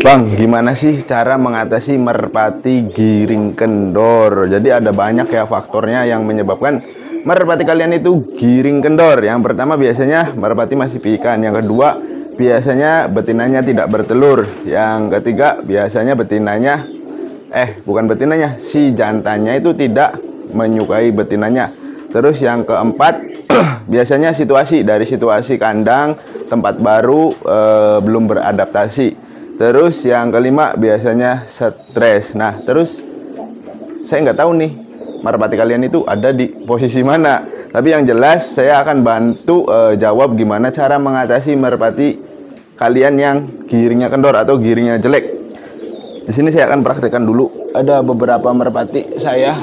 Bang, gimana sih cara mengatasi merpati giring kendor? Jadi ada banyak ya faktornya yang menyebabkan merpati kalian itu giring kendor. Yang pertama biasanya merpati masih pikan. Yang kedua biasanya betinanya tidak bertelur. Yang ketiga biasanya betinanya bukan betinanya, si jantannya itu tidak menyukai betinanya. Terus yang keempat biasanya situasi kandang tempat baru belum beradaptasi. Terus yang kelima biasanya stres. Nah, terus saya nggak tahu nih merpati kalian itu ada di posisi mana. Tapi yang jelas saya akan bantu jawab gimana cara mengatasi merpati kalian yang giringnya kendor atau giringnya jelek. Di sini saya akan praktekkan dulu. Ada beberapa merpati saya.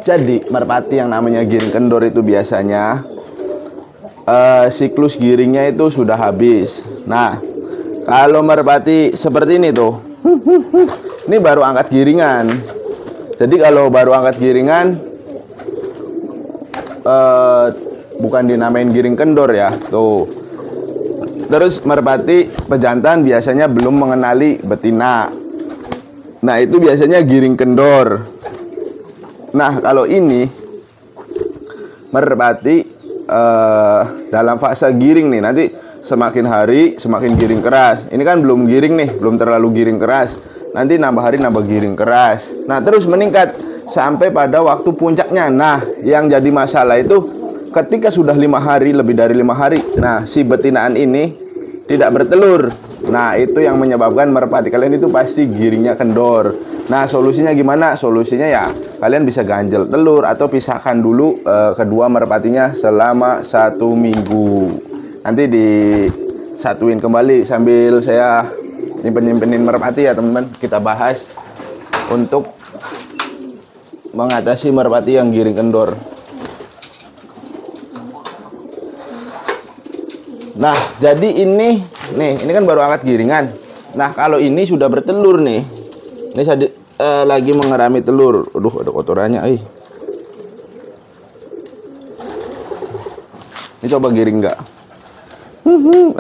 Jadi merpati yang namanya giring kendor itu biasanya siklus giringnya itu sudah habis. Nah, kalau merpati seperti ini tuh, ini baru angkat giringan. Jadi kalau baru angkat giringan, bukan dinamain giring kendor ya, tuh. Terus merpati pejantan biasanya belum mengenali betina. Nah, itu biasanya giring kendor. Nah, kalau ini merpati dalam fase giring nih, nanti semakin hari semakin giring keras. Ini kan belum giring nih, belum terlalu giring keras. Nanti nambah hari nambah giring keras. Nah, terus meningkat sampai pada waktu puncaknya. Nah, yang jadi masalah itu ketika sudah 5 hari, lebih dari 5 hari. Nah, si betinaan ini tidak bertelur. Nah, itu yang menyebabkan merpati kalian itu pasti giringnya kendor. Nah, solusinya gimana? Solusinya ya kalian bisa ganjel telur atau pisahkan dulu kedua merpatinya selama 1 minggu. Nanti disatuin kembali sambil saya nyimpenin merpati ya teman-teman. Kita bahas untuk mengatasi merpati yang giring kendor. Nah, jadi ini kan baru angkat giringan. Nah, kalau ini sudah bertelur nih. Ini saya lagi mengerami telur. Aduh, ada kotorannya, Ini coba giring nggak?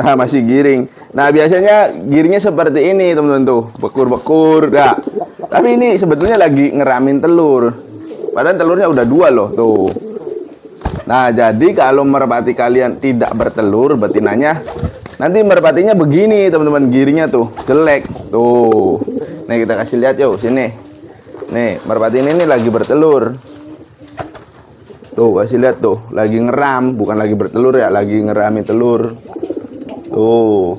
Nah, masih giring. Nah, biasanya giringnya seperti ini, teman-teman tuh, bekur-bekur. Nah, tapi ini sebetulnya lagi ngeramin telur. Padahal telurnya udah 2 loh, tuh. Nah, jadi kalau merpati kalian tidak bertelur betinanya, nanti merpatinya begini, teman-teman, giringnya tuh jelek, tuh. Nih kita kasih lihat yuk, sini. Nih, merpati ini lagi bertelur. Tuh, kasih lihat tuh, lagi ngeram, bukan lagi bertelur ya, lagi ngerami telur. Tuh.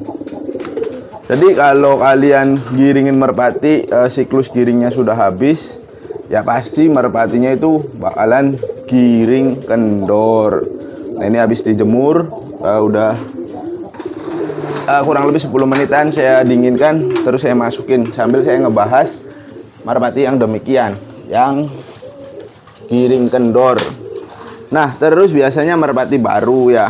Jadi kalau kalian giringin merpati, siklus giringnya sudah habis, ya pasti merpatinya itu bakalan giring kendor. Nah, ini habis dijemur, udah kurang lebih 10 menitan saya dinginkan, terus saya masukin sambil saya ngebahas merpati yang demikian, yang giring kendor. Nah, terus biasanya merpati baru ya.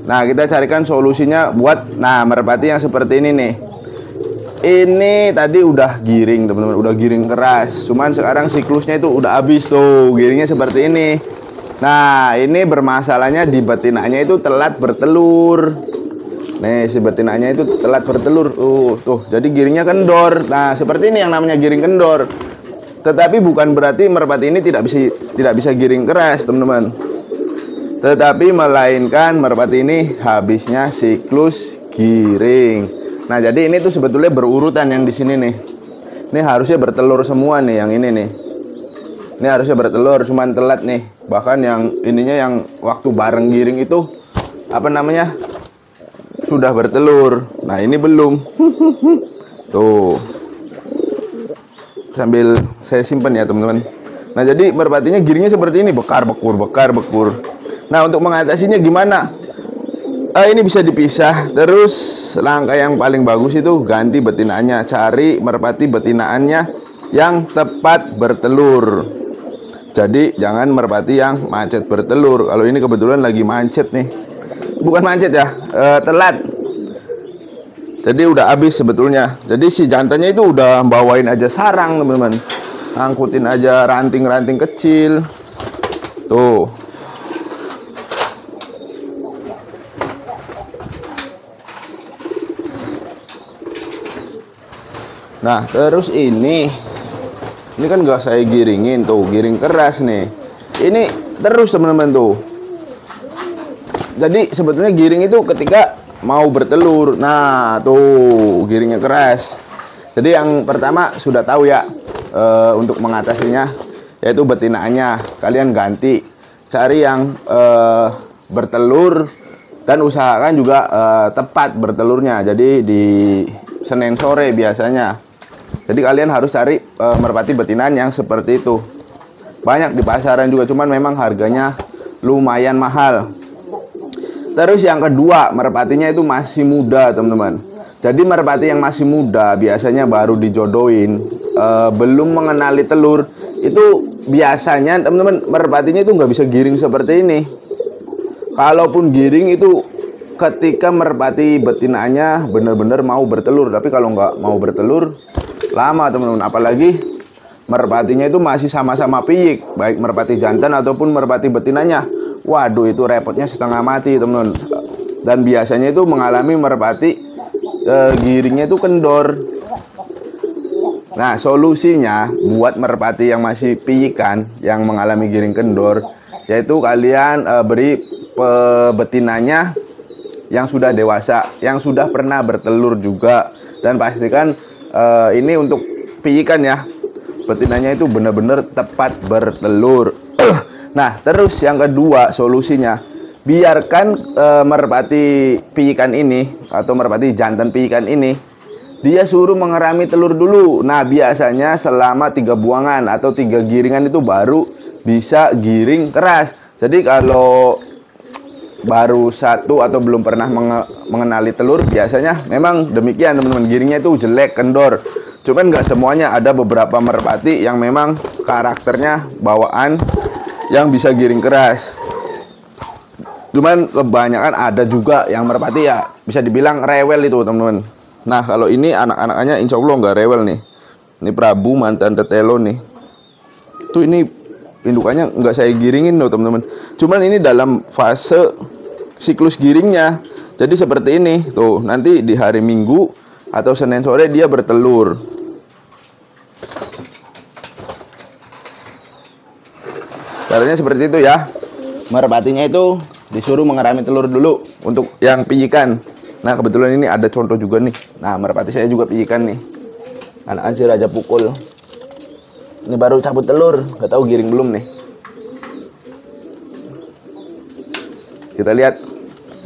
Nah, kita carikan solusinya buat merpati yang seperti ini nih. Ini tadi udah giring, teman-teman, udah giring keras. Cuman sekarang siklusnya itu udah habis tuh, giringnya seperti ini. Nah, ini bermasalahnya di betinanya itu telat bertelur. Nih, si betinanya itu telat bertelur. Tuh, jadi giringnya kendor. Nah, seperti ini yang namanya giring kendor. Tetapi bukan berarti merpati ini tidak bisa giring keras, teman-teman. Tetapi melainkan merpati ini habisnya siklus giring. Nah, jadi ini tuh sebetulnya berurutan yang di sini nih. Ini harusnya bertelur semua nih yang ini nih. Ini harusnya bertelur, cuman telat nih. Bahkan yang ininya yang waktu bareng giring itu sudah bertelur. Nah, ini belum. Tuh. Sambil saya simpan ya, teman-teman. Nah, jadi merpatinya giringnya seperti ini, bekar bekur. Nah, untuk mengatasinya gimana? Ini bisa dipisah. Terus langkah yang paling bagus itu ganti betinanya. Cari merpati betinaannya yang tepat bertelur. Jadi jangan merpati yang macet bertelur. Kalau ini kebetulan lagi macet nih. Bukan macet ya, telat. Jadi udah habis sebetulnya. Jadi si jantannya itu udah bawain aja sarang, teman-teman. Angkutin aja ranting-ranting kecil. Tuh. Nah, terus ini kan gak saya giringin tuh, giring keras nih. Ini terus teman-teman tuh. Jadi sebetulnya giring itu ketika mau bertelur. Nah, tuh giringnya keras. Jadi yang pertama sudah tahu ya, untuk mengatasinya yaitu betinanya. Kalian ganti, cari yang bertelur dan usahakan juga tepat bertelurnya. Jadi di Senin sore biasanya. Jadi kalian harus cari merpati betinan yang seperti itu. Banyak di pasaran juga, cuman memang harganya lumayan mahal. Terus yang kedua, merpatinya itu masih muda, teman-teman. Jadi merpati yang masih muda biasanya baru dijodohin, belum mengenali telur. Itu biasanya teman-teman merpatinya itu nggak bisa giring seperti ini. Kalaupun giring itu ketika merpati betinanya benar-benar mau bertelur. Tapi kalau nggak mau bertelur, lama teman-teman. Apalagi merpatinya itu masih sama-sama piyik, baik merpati jantan ataupun merpati betinanya. Waduh, itu repotnya setengah mati teman-teman. Dan biasanya itu mengalami merpati giringnya itu kendor. Nah, solusinya buat merpati yang masih piyikan, yang mengalami giring kendor, yaitu kalian beri betinanya yang sudah dewasa, yang sudah pernah bertelur juga. Dan pastikan ini untuk piyikan ya, betinanya itu benar-benar tepat bertelur. Nah, terus yang kedua solusinya, biarkan merpati piyikan ini atau merpati jantan piyikan ini, dia suruh mengerami telur dulu. Nah, biasanya selama 3 buangan atau 3 giringan itu baru bisa giring keras. Jadi kalau baru satu atau belum pernah mengenali telur, biasanya memang demikian teman-teman, giringnya itu jelek, kendor. Cuman nggak semuanya, ada beberapa merpati yang memang karakternya bawaan yang bisa giring keras. Cuman kebanyakan ada juga yang merpati ya bisa dibilang rewel itu teman-teman. Nah, kalau ini anak-anaknya insya Allah nggak rewel nih. Ini Prabu mantan tetelo nih. Tuh ini indukannya nggak saya giringin loh teman-teman. Cuman ini dalam fase siklus giringnya. Jadi seperti ini tuh, nanti di hari Minggu atau Senin sore dia bertelur. Caranya seperti itu ya. Merpatinya itu disuruh mengerami telur dulu untuk yang piyikan. Nah, kebetulan ini ada contoh juga nih. Nah, merpati saya juga piyikan nih. Anak si Raja Pukul. Ini baru cabut telur, nggak tahu giring belum nih. Kita lihat.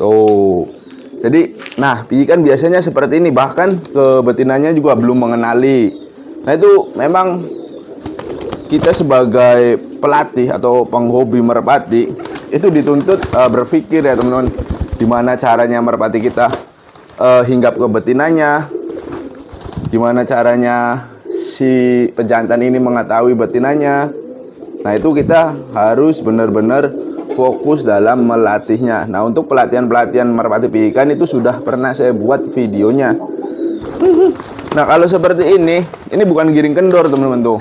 Tuh. Jadi, nah, piyikan biasanya seperti ini. Bahkan ke betinanya juga belum mengenali. Nah, itu memang kita sebagai pelatih atau penghobi merpati itu dituntut berpikir ya teman-teman, gimana caranya merpati kita hinggap ke betinanya, gimana caranya si pejantan ini mengetahui betinanya. Nah, itu kita harus benar-benar fokus dalam melatihnya. Nah, untuk pelatihan-pelatihan merpati piyikan itu sudah pernah saya buat videonya. Nah, kalau seperti ini bukan giring kendor teman-teman tuh.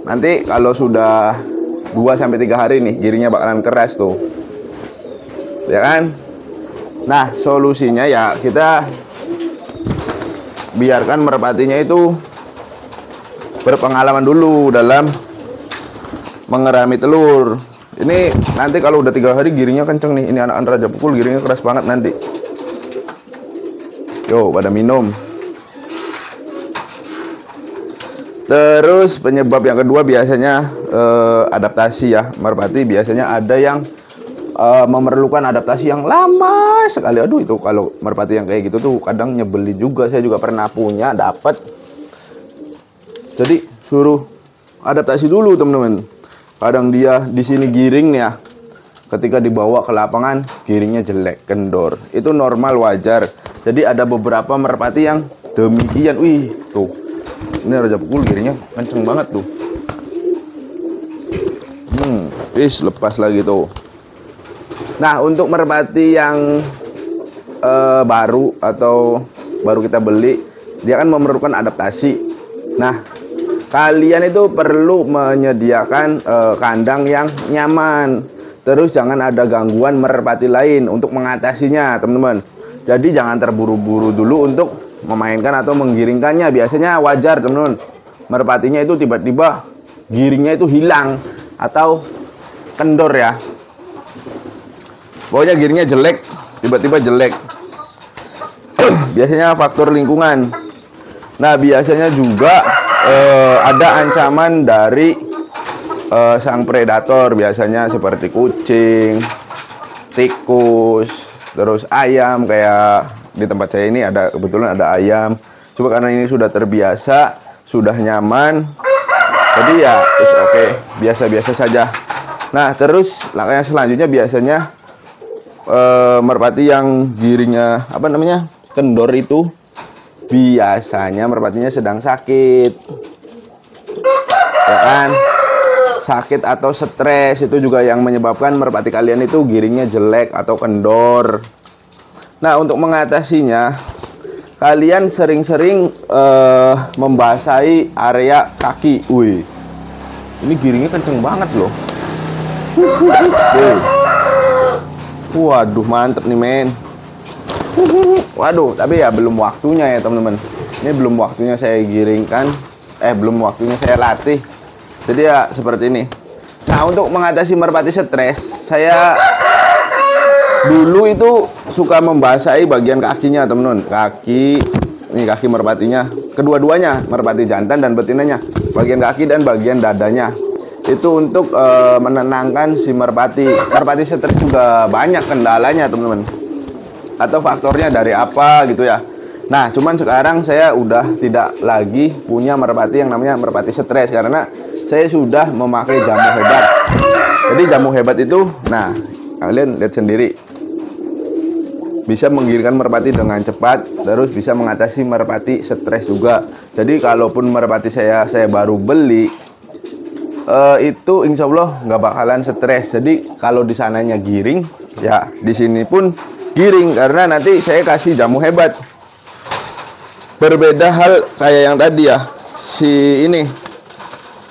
Nanti kalau sudah 2-3 hari nih, giringnya bakalan keras tuh. Ya kan? Nah, solusinya ya kita biarkan merpatinya itu berpengalaman dulu dalam mengerami telur. Ini nanti kalau udah 3 hari giringnya kenceng nih. Ini anak-anak Raja Pukul giringnya keras banget nanti. Yo, pada minum. Terus penyebab yang kedua biasanya adaptasi ya. Merpati biasanya ada yang memerlukan adaptasi yang lama sekali. Aduh, itu kalau merpati yang kayak gitu tuh kadang nyebeli juga. Saya juga pernah punya, dapat. Jadi suruh adaptasi dulu teman-teman. Kadang dia di sini giring nih ya. Ketika dibawa ke lapangan giringnya jelek, kendor. Itu normal, wajar. Jadi ada beberapa merpati yang demikian. Wih, tuh. Ini Raja Pukul giringnya kenceng banget tuh. Lepas lagi tuh. Nah, untuk merpati yang baru atau baru kita beli, dia kan memerlukan adaptasi. Nah, kalian itu perlu menyediakan kandang yang nyaman. Terus jangan ada gangguan merpati lain untuk mengatasinya, teman-teman. Jadi jangan terburu-buru dulu untuk memainkan atau menggiringkannya. Biasanya wajar teman-teman, merpatinya itu tiba-tiba giringnya itu hilang atau kendor ya. Pokoknya giringnya jelek, tiba-tiba jelek. Biasanya faktor lingkungan. Nah, biasanya juga ada ancaman dari sang predator, biasanya seperti kucing, tikus, terus ayam. Kayak di tempat saya ini ada, kebetulan ada ayam. Coba karena ini sudah terbiasa, sudah nyaman, jadi ya terus oke, biasa-biasa saja. Nah, terus langkah yang selanjutnya biasanya merpati yang giringnya kendor itu biasanya merpatinya sedang sakit, ya kan? Sakit atau stres itu juga yang menyebabkan merpati kalian itu giringnya jelek atau kendor. Nah, untuk mengatasinya, kalian sering-sering membasahi area kaki. Wih, ini giringnya kenceng banget loh. Waduh, mantep nih men. Waduh, tapi ya belum waktunya ya teman-teman. Ini belum waktunya saya giringkan, belum waktunya saya latih. Jadi ya seperti ini. Nah, untuk mengatasi merpati stres, saya dulu itu suka membasahi bagian kakinya teman-teman. Ini kaki merpatinya, kedua-duanya, merpati jantan dan betinanya, bagian kaki dan bagian dadanya. Itu untuk menenangkan si merpati. Merpati stres juga banyak kendalanya teman-teman, atau faktornya dari apa gitu ya. Nah, cuman sekarang saya udah tidak lagi punya merpati yang namanya merpati stres, karena saya sudah memakai jamu hebat. Jadi jamu hebat itu, nah kalian lihat sendiri, bisa menggiringkan merpati dengan cepat, terus bisa mengatasi merpati stres juga. Jadi kalaupun merpati saya baru beli, itu insya Allah nggak bakalan stres. Jadi kalau di sananya giring, ya di sini pun giring, karena nanti saya kasih jamu hebat. Berbeda hal kayak yang tadi ya, si ini.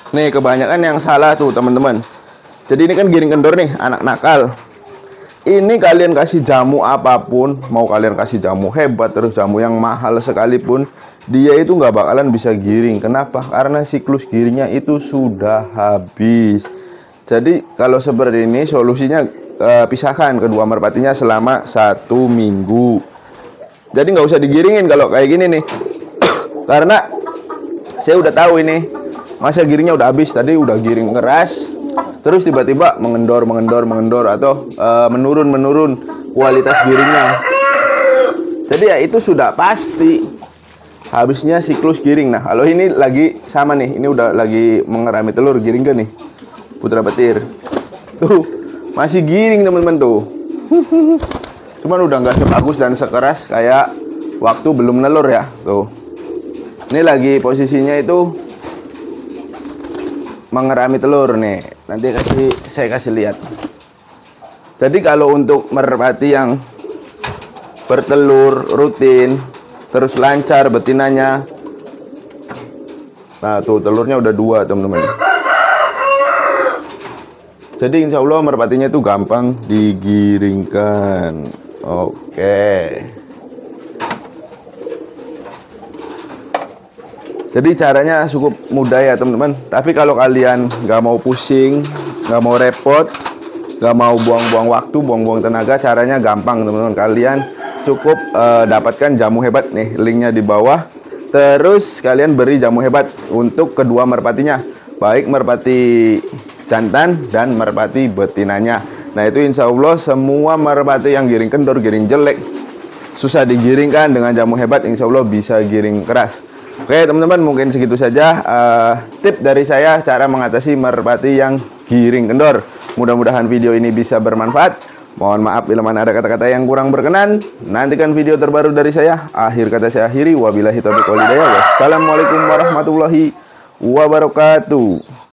Nih, kebanyakan yang salah tuh teman-teman. Jadi ini kan giring kendor nih, anak nakal. Ini kalian kasih jamu apapun, mau kalian kasih jamu hebat, terus jamu yang mahal sekalipun, dia itu nggak bakalan bisa giring. Kenapa? Karena siklus giringnya itu sudah habis. Jadi kalau seperti ini solusinya, pisahkan kedua merpatinya selama 1 minggu. Jadi nggak usah digiringin kalau kayak gini nih. Karena saya udah tahu ini, masa giringnya udah habis, tadi udah giring keras, terus tiba-tiba mengendor atau menurun kualitas giringnya. Jadi ya itu sudah pasti habisnya siklus giring. Nah, kalau ini lagi sama nih, ini udah lagi mengerami telur, giring kan nih, putra petir. Tuh, masih giring teman-teman tuh. Cuman udah nggak sebagus dan sekeras kayak waktu belum nelur ya. Tuh. Ini lagi posisinya itu mengerami telur nih. Nanti saya kasih lihat. Jadi kalau untuk merpati yang bertelur rutin, terus lancar betinanya, nah tuh telurnya udah 2 teman-teman. Jadi insya Allah merpatinya itu gampang digiringkan. Oke. Jadi caranya cukup mudah ya teman-teman. Tapi kalau kalian nggak mau pusing, nggak mau repot, nggak mau buang-buang waktu, buang-buang tenaga, caranya gampang teman-teman. Kalian cukup dapatkan jamu hebat nih, linknya di bawah. Terus kalian beri jamu hebat untuk kedua merpatinya, baik merpati jantan dan merpati betinanya. Nah itu insya Allah semua merpati yang giring kendor, giring jelek, susah digiringkan, dengan jamu hebat insya Allah bisa giring keras. Oke teman-teman, mungkin segitu saja tip dari saya cara mengatasi merpati yang giring kendor. Mudah-mudahan video ini bisa bermanfaat. Mohon maaf bila mana ada kata-kata yang kurang berkenan. Nantikan video terbaru dari saya. Akhir kata saya akhiri. Wabillahi taufiq wal hidayah. Wassalamualaikum warahmatullahi wabarakatuh.